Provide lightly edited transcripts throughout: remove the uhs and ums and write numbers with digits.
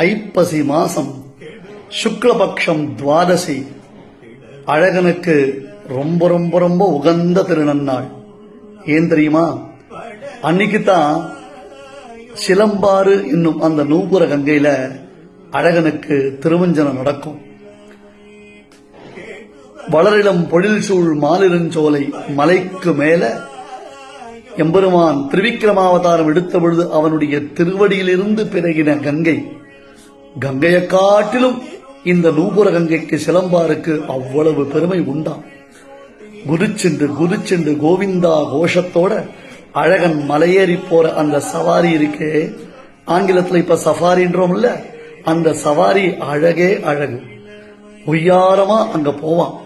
ஐப்பசி மாசம் சுக்லபக்ஷம் துவாதசி அழகனுக்கு ரொம்ப ரொம்ப ரொம்ப உகந்த திருநன்னாள். ஏன் தெரியுமா? அன்னைக்குத்தான் சிலம்பாறு என்னும் அந்த நூபுர கங்கையில அழகனுக்கு திருமஞ்சனம் நடக்கும். வளரிளம் பொழில் சூழ் மாலிருஞ்சோலை மலைக்கு மேல எம்பெருமான் திருவிக்கிரமாவதாரம் எடுத்த பொழுது அவனுடைய திருவடியிலிருந்து பிறகின கங்கை. கங்கையை காட்டிலும் இந்த நூபுர கங்கைக்கு சிலம்பாருக்கு அவ்வளவு பெருமை உண்டாம். குதிச்சென்று குதிச்சென்று கோவிந்தா கோஷத்தோட அழகன் மலையேறி போற அந்த சவாரி இருக்கே, ஆங்கிலத்துல இப்ப சஃபாரின்றோம் இல்ல, அந்த சவாரி அழகே அழகு. உய்யாரமா அங்க போவான்.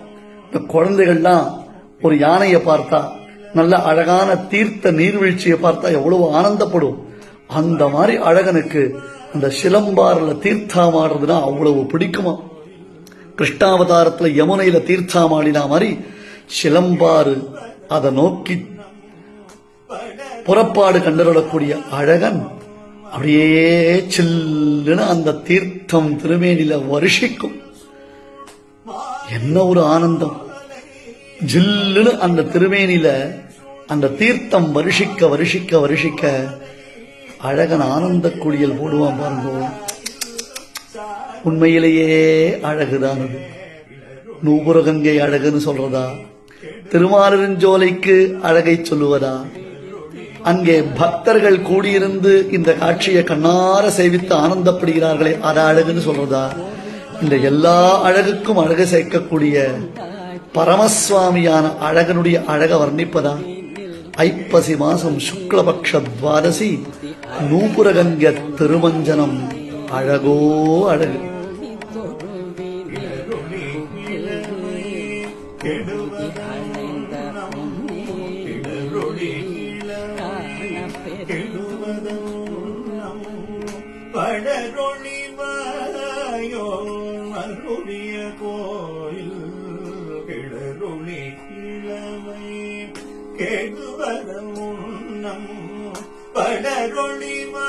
இந்த குழந்தைகள்லாம் ஒரு யானையை பார்த்தா, நல்ல அழகான தீர்த்த நீர்வீழ்ச்சியை பார்த்தா எவ்வளவு ஆனந்தப்படும். அந்த மாதிரி அழகனுக்கு அந்த சிலம்பாறுல தீர்த்தாமாடுறதுன்னா அவ்வளவு பிடிக்குமா. கிருஷ்ணாவதாரத்துல யமுனையில தீர்த்தாமாடினா மாதிரி சிலம்பாறு அதை நோக்கி புறப்பாடு கண்டறிடக்கூடிய அழகன் அப்படியே சில்லுன்னு அந்த தீர்த்தம் திருமேனில வருஷிக்கும். என்ன ஒரு ஆனந்தம்! ஜில்லுன்னு அந்த திருமேனில அந்த தீர்த்தம் வருஷிக்க வருஷிக்க வருஷிக்க அழகன் ஆனந்த குளியல் போடுவான் பாருங்க. உண்மையிலேயே அழகுதான் அது. நூபுரகங்கை அழகுன்னு சொல்றதா, திருமாலிருஞ்சோலைக்கு அழகை சொல்லுவதா, அங்கே பக்தர்கள் கூடியிருந்து இந்த காட்சியை கண்ணார சேவித்து ஆனந்தப்படுகிறார்களே அதை அழகுன்னு சொல்றதா, இந்த எல்லா அழகுக்கும் அழகு சேர்க்கக்கூடிய பரமசுவாமியான அழகனுடைய அழக வர்ணிப்பதா? ஐப்பசி மாசம் சுக்லபக்ஷ துவாதசி நூபுரகங்க திருமஞ்சனம் அழகோ அழகு. படரொளிவாயோ அருளிய கோயில் கிளருளி இளமை கெடுவதமுன்னம் படரொளிவாயோ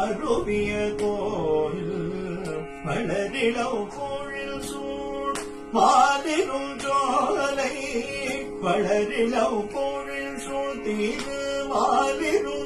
அருளிய கோயில் வளரிளவு கோழில் சூழ் மாதிரும் ஜோலை வளரிளவு கோழில் சூழ் தீரு மாதிரும்